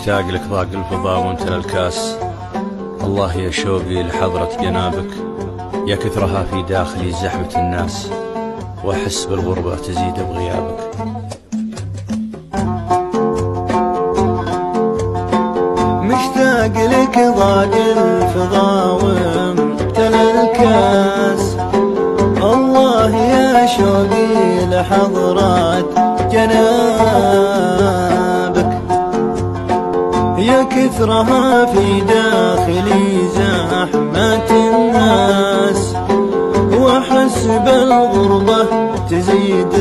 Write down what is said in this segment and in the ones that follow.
مشتاق لك ضاق الفضا وامتلى الكاس. الله يا شوقي لحضرة جنابك، يا كثرها في داخلي زحمة الناس، وأحس بالغربة تزيد بغيابك. مشتاق لك ضاق الفضا وامتلى الكاس. الله يا شوقي لحضرة جنابك، يا كثرها في داخلي زحمة الناس، وأحس بالغربة تزيد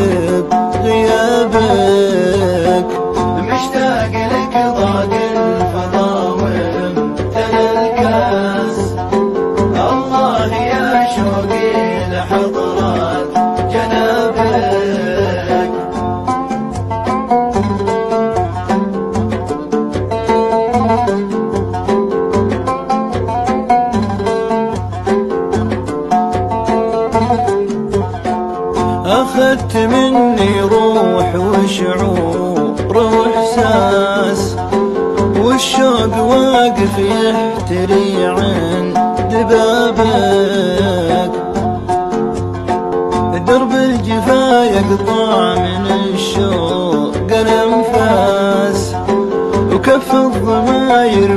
بغيابك. مشتاق لك ضاق الفضا وامتلى الكاس. الله يا شوقي لحضرة جنابك، أخذت مني روح وشعور وإحساس، والشوق واقف يحتري عند بابك. درب الجفا يقطع من الشوق الأنفاس، وكف الضماير